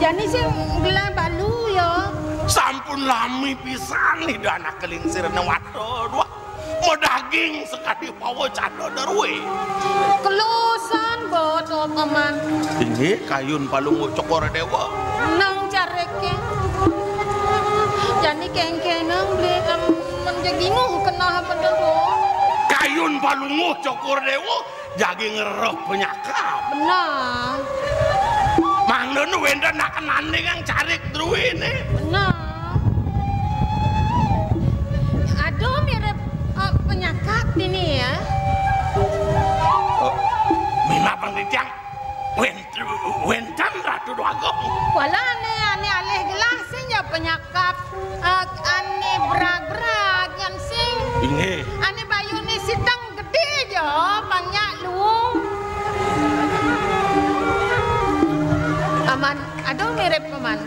Jani sih gelang balu ya. Sampun lami pisan nih dana kelingsir waduh dua. Mau daging sekali pawo cado darwe. Kelusan botol paman. Ini kayun palungu cokor dewa. Nang careke. Jani kengkenang beli menjagingu kena apa dulu. Kayun palungu cokor dewa jadi ngeroh penyakap. Benar. Mangden wenda nak nanding yang carik druwi ini. Benar. Aduh mirip penyakap ini ya. Mina pangditiang wentan ratu doagong. Wala ane alih gelasnya penyakap ane berag-berag yang sing. Ini. Ane bayu ni sidang gede aja banyak lu. Aman, aduh mirip paman.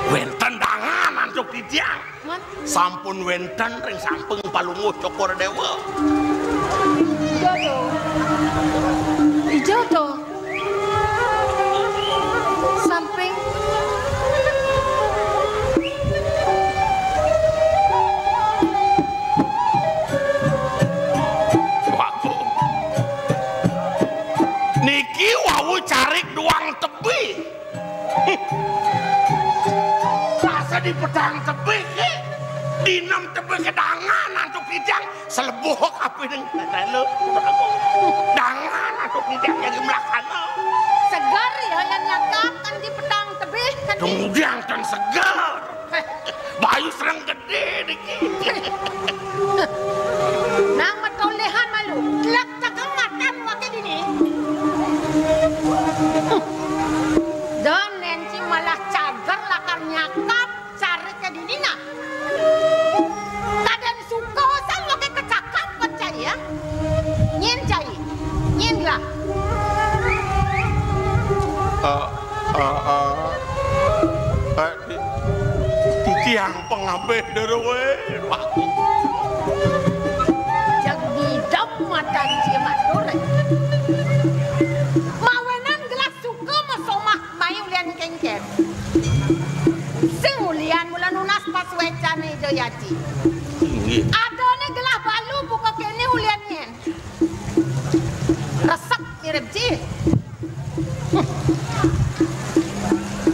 Wenten dangan antuk ditiang. Sampun wenten ring sampeng palungu cokor dewa. Ijo to. Samping. Waku. Niki wawu carik doang tebi. Rasa di pedang tebi ki. Dinam tebi kedangan antuk ditiang. Selebuh api dengan lelu. Dangan antuk ditiang yang melakana. Segar ya yang nyakap kan di pedang tebih kan. Tunggiang dan segar. Bayu serang gede niki. Nang matolehan malu. Telak takang matan wake dini. Dan nenci malah cagar lakar nyakap cari ke dini nak. Kadang suka san wake kecakap percaya. Nyen cai. Nyen lah. Di tiang pengabeh derwe. Jadi dam mata si madure. Mawenan gelas suka masomah mayu lian kengken. Sing ulian mulan unas pas wecane itu yati. Adone gelas balu buka kene ulian nyen. Resep mirip ji.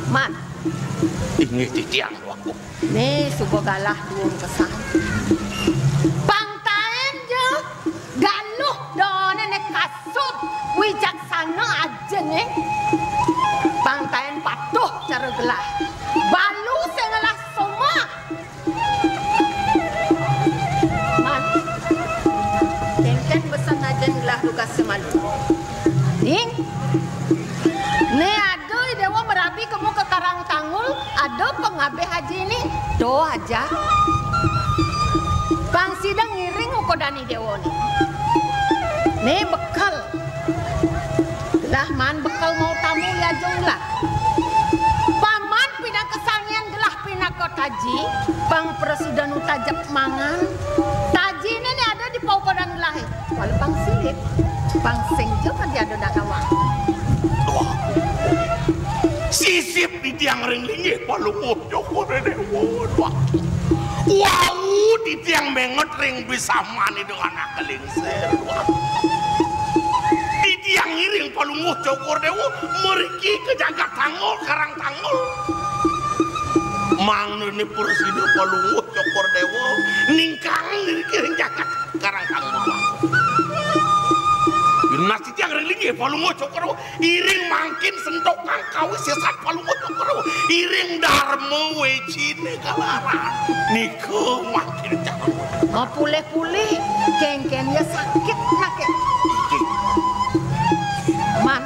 Man. Ini di tiang waktu. Nih subuh galah duung kesan. Pangtaen je galuh done nek kasut wijaksana aja nih. Pangtaen patuh cara gelah. Balu sengalah semua. Man. Kengken besan aja gelah lukas semalu. Ning. Nih aduh dewa merapi kamu ke Karang Tangul. Ada pengabeh haji ini do aja. Bang si nih dewa nih. Nih bekal. Gelah man bekal mau tamu ya jonglah. Paman pindah kesangian gelah pindah ke taji. Bang presiden utajak mangan. Taji ini nih ada di pau padang gelah. Kalau bang silik, bang sengjo kan dia ada dakawang. Wah. Sisip di tiang ringlingi palunguh joko dewa. Wow, di tiang mengot ring bisa mani dengan akaling ser. Di tiang ngiring palunguh cokor dewa meriki ke jagat tanggul karang tanggul. Mang ini presiden palunguh cokor dewa ningkang ngiring jagat karang tanggul. Nasi tiang ringlingi palunguh cokor dewa iring mangkin sentokan kawis sesat palunguh cokor dewa iring dharma wecine kalaran. Niko makin jangan. Mau pulih-pulih, kengkennya sakit nak. Man,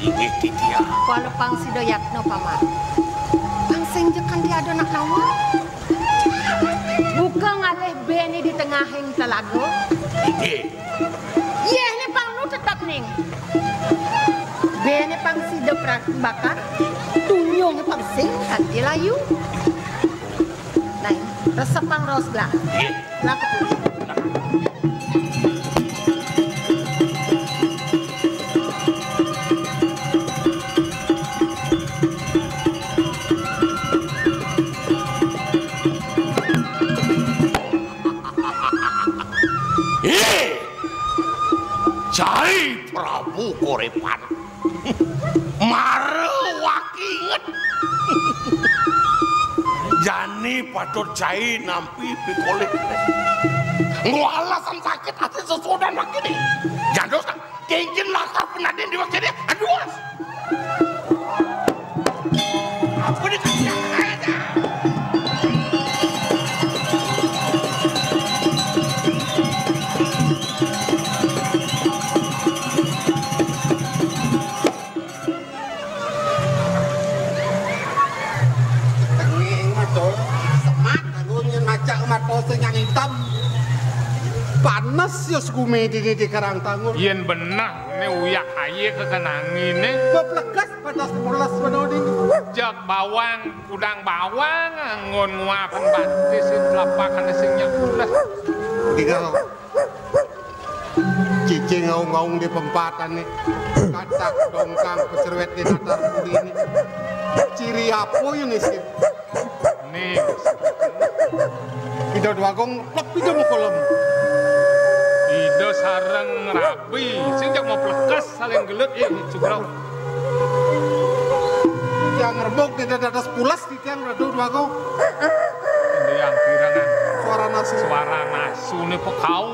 ini dia. kalau pang si doyatno paman, pang sengjekan dia ada nak nawa. Buka ngalih beni di tengahing telaga. Ini. Iya ni pang nu tetap ning. Beni pang si deprak bakar, tunyongnya pang sing kan dia layu. Resep pang ros lah. Nak Cai Prabu Korepan. Mare wakinget. Jani patut cai nampi pikolik. Ngalasan sakit hati sesudah makini. Jangan kengkin lakar penaden di waktu dia. Aduh. Aku dikasih aja. Hitam panas ya skumedi di karang tanggul yen benah ne uyak aye kekenangin ne beplekas panas mulas menoding jak bawang udang bawang ngon nguapan bantis sin lapakan sing nyakulah tinggal cicing ngaung-ngaung di pempatan nih katak dongkang pecerwet di datar puri ini ciri apa yang isi nih Ido dwagong plek pido mo kolom. Ido sareng rabi, sing jak mau plekas saling gelut ya cukrau. Yang rebok di dadas pulas di tiang rado dwagong. Ido yang pirangan suara nasu ne pekau.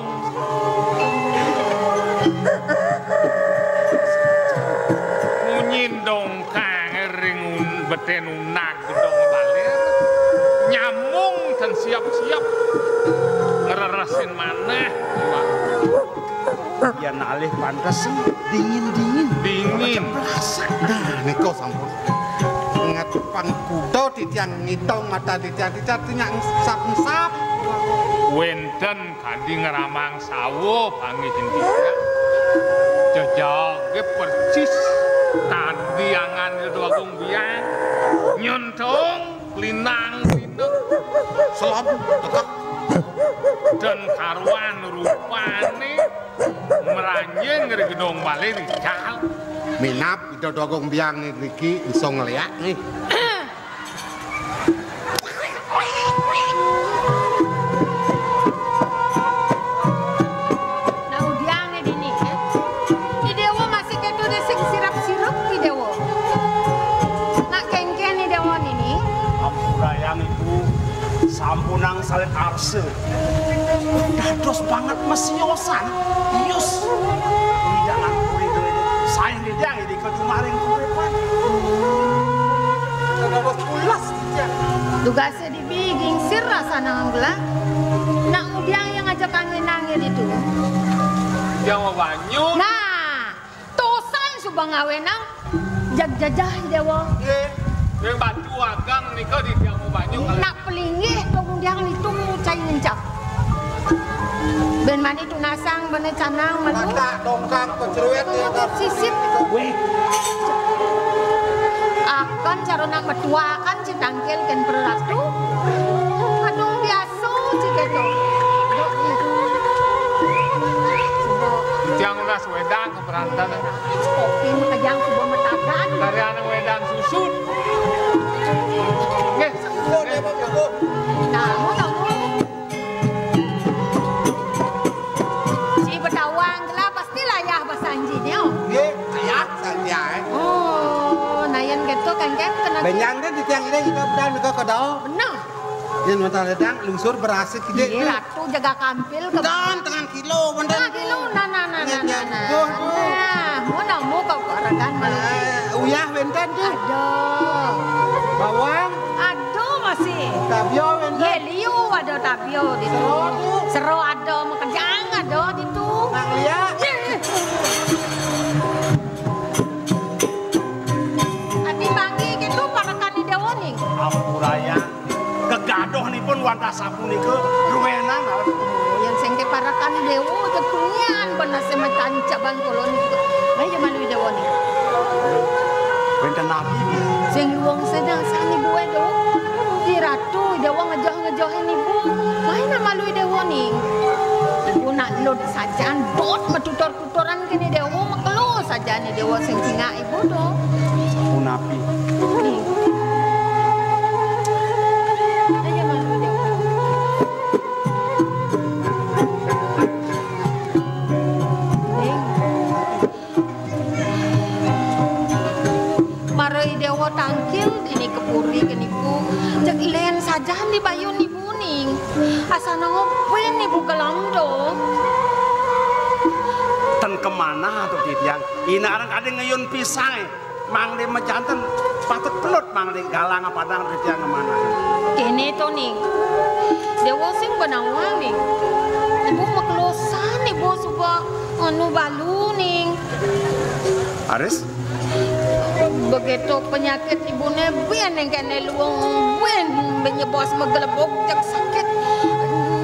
Munyin dong kang ring beten unag dong baler. Nyamung dan siap-siap ngerasin maneh ya nalih pantas sih dingin nah niko sampun ingat pan kuda di tiang ngitong mata di tiang sap-sap wenten kandi ngeramang sawo pangi hintinya jajage percis tadi angan dua gumbiang nyontong linang selalu tegak dan karuan rupane meranjeng dari gedung balik di cal minap itu dogong biang nih Riki bisa ngeliat nih nah udiang nih dini di dewa masih ketu desik sirap-sirap di dewa nak kengken di dewa ini ampurayang itu sampunang salit arse dados banget mesiosan yus jangan kulido ini sayang dia ini kejumaring kurepan dados pulas dia tugasnya dibiging sir rasa nanggla nak udiang yang ngajak angin-angin itu yang banyu nah tosan subang ngawenang jag-jajah dewa yang batu agang nika di tiang banyu nak pelingih kemudian itu cai ngencap ben mani tunasang bener canang madu. Katak dongkang pencerwet ya kan. Sisip. Weh, Akan cara nak betua kan citangkel kan peratu. Aduh biasa jika tu. Tiang ulas wedang keberantan. Kopi makajang sebuah matagan. Dari anak wedang susut. Oke. Namu si betawang gelap pasti layah basanjinya. Ye, ayah saja. Oh, nayan gitu kan kena. Benyang deh di tiang ini kita dan mereka kedau. Benar. Yang nonton ledang lungsur berhasil kita. Iya, ratu jaga kampil ke. Dan tengah kilo bener. Tengah kilo, nah. Tuh. Mau namu kau koragan malu. Uyah benten tuh. Aduh. Bawang. Aduh masih. Tabio benten. Ye liu ada tabio di tu. Seru tuh. Seru ada makajang ada di tu. Nang lihat. Abi banggi gitu parakan di dewoni. Ampuraya. Kegadoh nih pun wanda sapu nih ke ruwenan. Yang sengke parakan dewo ketunyan benar sematan cabang koloni. Ayo malu dewoni. Benten nabi. Sing luang sedang sani buat do. Di ratu dewa ngejoh-ngejohin ibu. Main malu dewoni. Ibu nak lod saja dot metutor-tutoran kini dewa makelo saja ni dewa sing singa ibu do. Sapu nabi. Nih. Ayo malu dewa. Marai dewa tangkil ini kepuri kenipu cek len saja di bayun ibu ning asana ngopin ibu gelando Ten kemana tuh di tiang? Ini orang ada ngeyun pisang. Mang di mejanten patut pelut mang di galang padang di tiang kemana? kene to ning dewa sing benawang ning ibu maklosan ibu suba anu balu ning Aris? begitu penyakit ibune bien yang kene luang bien menyebos megelebok jak sakit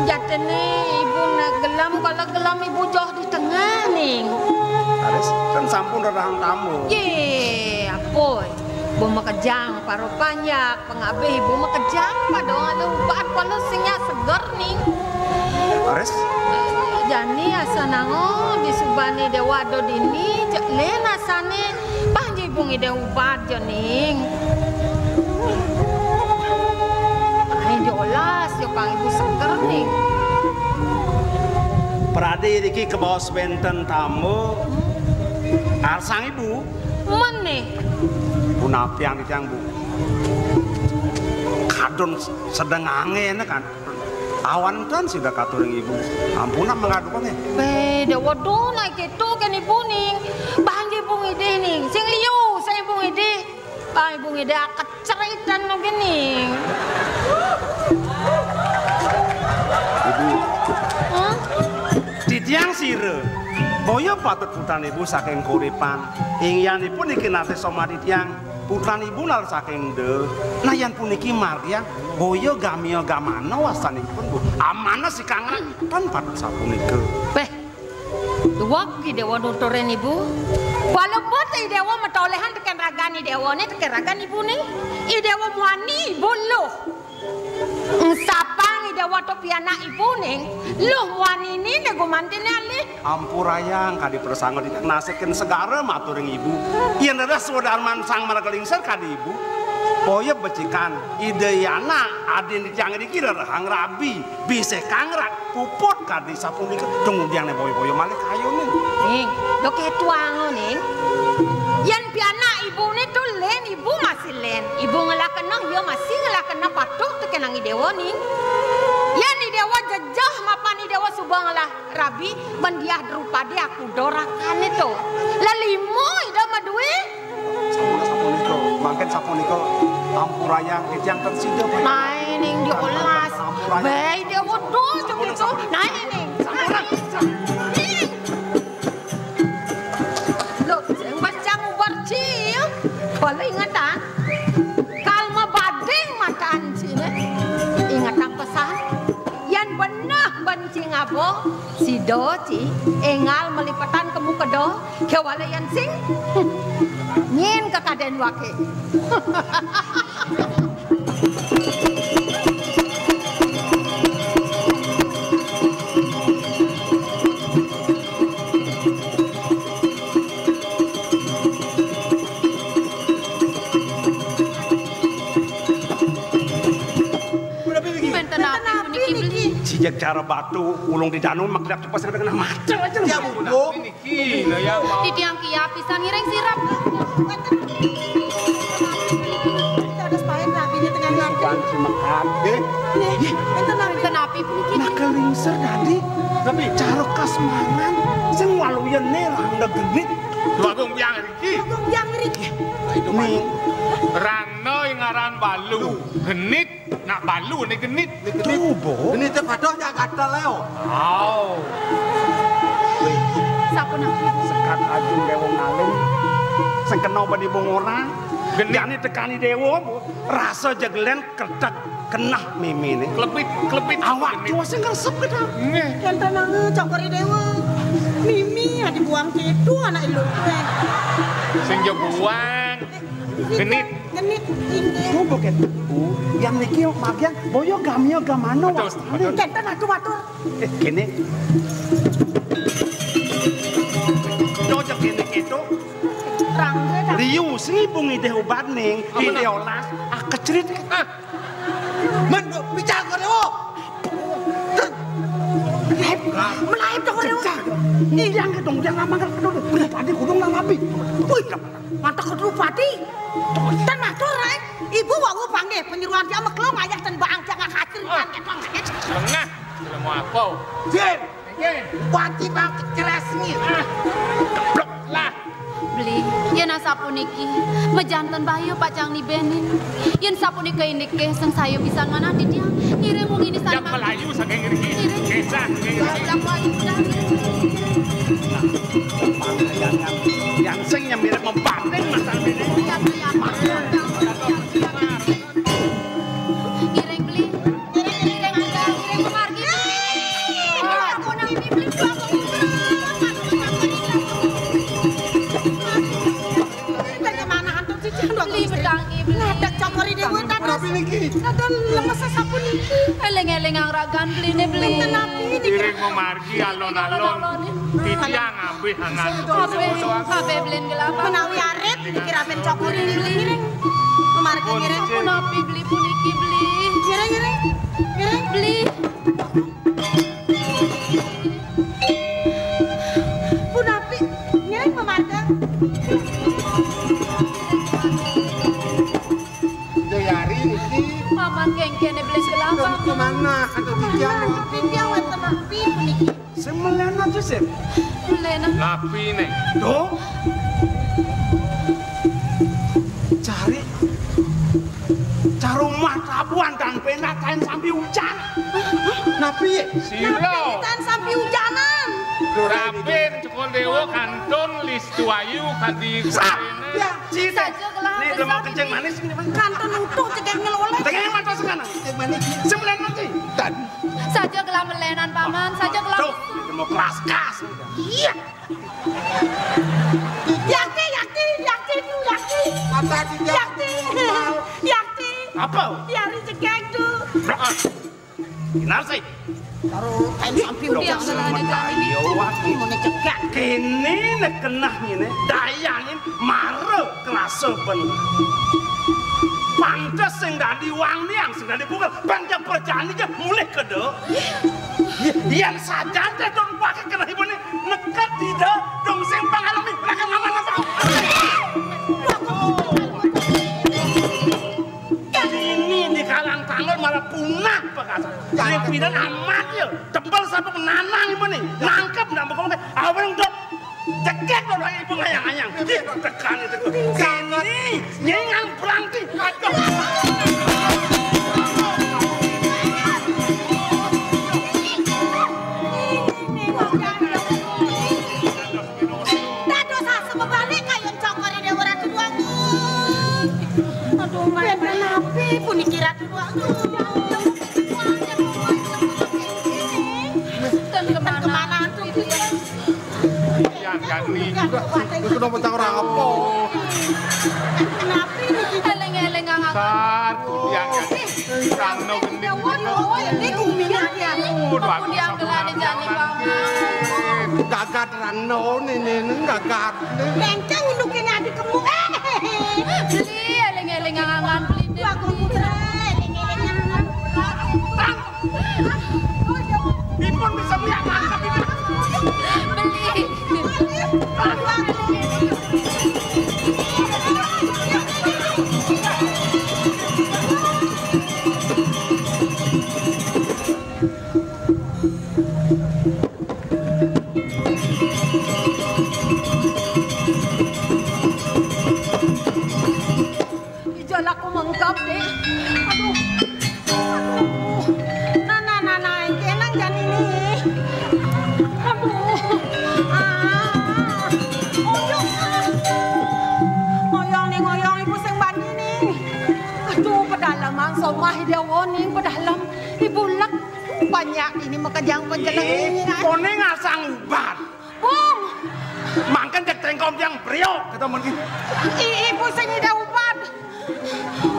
jatene ibu nak gelam kalau gelam ibu jauh di tengah ning Aris? Kan sampun rarang tamu. ye apoy ibu makejang paro panyak pengabeh ibu makejang padong ada ubat kalau singnya seger ning Aris? jani asanango di subani dewa do dini jak lena sane panji bungi de ubat joning ai jolas yo kang ibu seger ning Perade iki ke bawah benten tamu. Arsang ibu. meneh Punap tiang di tiang bu. Kadon sedang angin kan. Awan kan sudah katuring ibu. Ampuna mengadukannya. be dewa do naik itu kan ibu ning panji bungi de ning sing liu saya bungi de ai bungi de akat ceritan no gini Ibu. huh? Di tiang sire. Boyo patut putan ibu saking kuripan. Ingyanipun iki nate soma di tiang. Putan ibu nal saking de. Nayan puniki Maria. Boyo gamio gamano wasanipun bu. Amana si kangen kan patut sapunike. Beh, dua ki dewa nuturin ibu. Walaupun i dewa metolehan tekan ragani dewa ni tekan ragani ibu ni. I dewa muani ibu loh. Sapang i dewa topiana ibu ning. Loh muani ni nego mantin alih. Ampurayang kadi persanggo di nasekin segara maturing ibu. Iya neras wadarman sang margelingser kadi ibu. Boyo becikan ideyana adin di tiang iki hang rabi bisa kangrat puput kadi sapunika kemudian boyo-boyo malih kayu nih. Ning, do ketuang ning. Yan piana ibu ni tu len ibu masih len. Ibu ngelakan yo masih ngelakan patuh tekan nang dewa ning. Ya ni dewa jejah mapan ni dewa subang lah rabi bandiah berupa dia aku dorakan itu. Lalimo ida madui. Sapuniko, mangken sapuniko ampurayang yang tersida. Naik ning diolas. Baik dewa dos begitu. Naik ning. Loh, baca ubar cil. Kalau ingat tak? Kalma badeng mataan sini. Ingat tak pesan? Yang benar bencing ngabo si doci engal melipatan kemu kedo kewalayan sing nyin ke kaden wake. Sejak cara batu ulung di danau mak tidak cepat sampai kena mata aja. Ya Bu. Niki ya mau. Di tiang kia pisan ngireng sirap. Ada spain rapinya tengah Ban si makan. Enten api puniki. Nakalingser tadi. Tapi cara kasmanan sing waluyan nerang da genit. Bagung yang Riki. yang riki. Nih Rano yang ngaran balu. Genit nak balu nih genit. tuh Bo. Ini teh padohnya kata Leo. Oh. Sapuna. Sekat ajung dewong alim. Sing kena badi bongora. Gendani tekani dewa Bu. Rasa jagelen ketek kenah mimi nih. Klepit Awak tua sing ngeresep kita. Nggih. Kenta nangge cokori dewa. Mimi ada buang itu anak ilu. Sing jebuan. Genit. Genit ini. Tuh boket. Yang niki magian boyo gamio gamano Betul, betul. Kenta matur. Kene. Dojo kene itu. Rangge dah. Riu sing ibung ide obat ning ide olas kecerit. Men bicara kau Leo. Melayu cokori dewa. Hilang ke dong jangan mangkal kedua. Bener tadi kudung ngalapi. Wih, Mata kudu pati. Dan matur ibu wawu panggil penyeruan dia meklong ayah dan baang jangan khawatir kan ketong. Lengah. Kalau mau apa? Jen. Nggih. Wati bang kecerasnya. Blok lah. Beli, yen sapuniki mejanten bayu pacang ni benin. Yen sapunika ini ke seng sayo bisa mana di dia. Ngire mung ini Yang sama. Melayu saking Riki. Kesah. Yang Melayu dah. yang sing yang mirip membanting masalah ini. Ngireng beli. Ngireng aja, ngireng kemargi. Aku nang ini beli Bagaimana antum sih cendok beli berdangi beli. Ngadak cokori dewa tadi. Rapi niki. Ada lemes sapun iki. Eleng-eleng ang ragan beli ne beli. Kenapi Kiring memargi alon-alon. Titiang ambih hangat. Abe beli gelapa. menawi arep dikira ben cokori ngiring. Memarga ngiring. Aku napi beli puniki beli. Ngiring. Beli. Punapi ngiring memarga. Jayari niki. Paman kengkene beli gelapa. Kemana? Ada tiang. Pinjau wonten api puniki. Semelena Joseph. Lena. Napi nih. Do. Cari rumah tabuan dan pena kain sambil hujan. Napi. Silo. Tan sampai hujanan. Rapin cekol dewa kantun listu ayu kadi Ya, cita. Saja gelah Nih udah mau kencing manis ini Bang. Kanton utuh cekek ngeloleh. Tengah mata sekarang. Sembilan nanti. Dan Saja gelah melenan paman. Saja gelah. tuh, ini mau kelas kas. Iya. Yakti. Apa tiang? Yakti. Apa? Yari cekek tuh. Kenal sih. Taruh kain sampai Yang hujanan. Ayo wakil. Mau cekek. Kini nek kenah ini dayangin mare kerasa ben. Pantes sing dadi wang niang sing dadi bukan bangja perjani aja mulai kede. Yang saja teh don pakai kena ibu ini nekat tidak dong sing pangalami mereka nama-nama. Ini di kalang tangan malah punah perkasa. Yang pindah amat ya, tebal sampai menanang ibu nih, nangkep nggak berkong apa yang dok. Cekek loh ibu ngayang-ngayang. Tekan itu. Kini nyengang berangti. Aduh. Dados asa membalik kayon cokori dewa ratu duangu. Aduh, ben napi puniki ratu duangu. kemana tuh dia? Ya gani. Terus kenapa cang orang apa? Kenapa ini? Eleng-eleng ngangan. Sar kudiang gani. Rano geni. Ini kumian ya. Aku dianggelani jani banget. Gagat rano ini gagat. Bengkeng undukin adik kamu. Beli eleng-eleng ngangan beli deh. Aku putra. Ipun bisa lihat mantap itu. Beli. Ijol aku mengkap deh. Aduh. Nah, kenang jan ini. Aduh. Ngoyong ibu sing bani nih. Aduh, pedalam somah dewo nih pedalam. Ibu lek banyak ini makajang penjeleng ini. Kone ngasang ubat. Bung, Mangken cek trengkom yang priok kata mungkin. ibu sing ida ubat.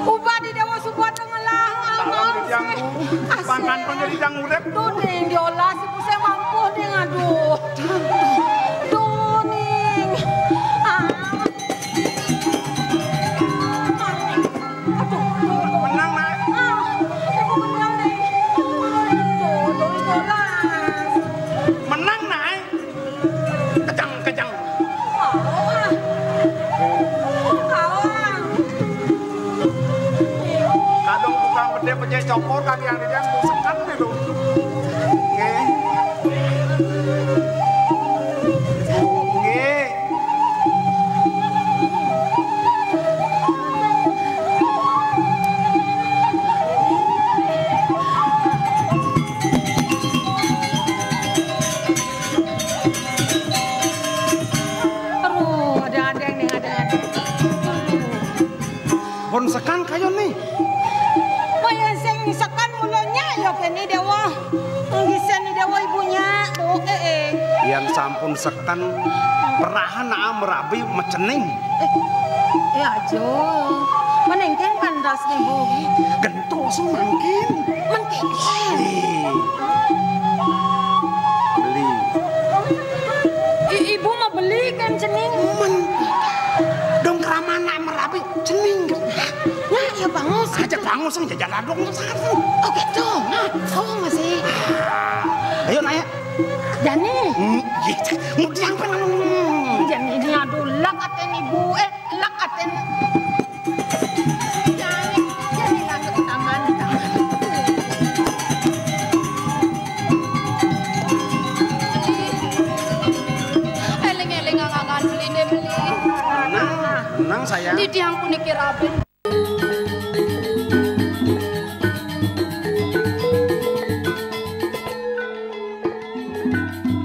Ubat di dewa subuat ngelah. Yang pangan penjadi yang urep. Tuh ning diolah ibu saya mampu ning aduh. Tuh ning. Menang nak. Ibu menang ning. Tuh diolah. Menang nak. Kejang. Kadang tukang gede penjahit cokor kaki yang dia musekan itu. Oke. Aduh, ada ning ada. Pon sekan kayon nih. Maya sing sekan mulanya ya kene dewa. Ngisen ni dewa ibunya. Oh Yang sampun sekan perahan merabi mecening. ajo. Menengken kandas nih bu. Gentos mungkin. Menengken. Beli. Ibu mau beli kan cening. Dong keramana merabi cening. Nah, ya bangus. Aja bangun sing jajan ladung sekarang. Oh gitu. Nah, oh masih. Ayo naik. Jani. Mau diambil. Jani ini aduh lak aten ibu. Lak aten. Jani lanjut ke taman. Eleng-eleng ngangan beli deh beli. Menang sayang. Di diang puniki raben.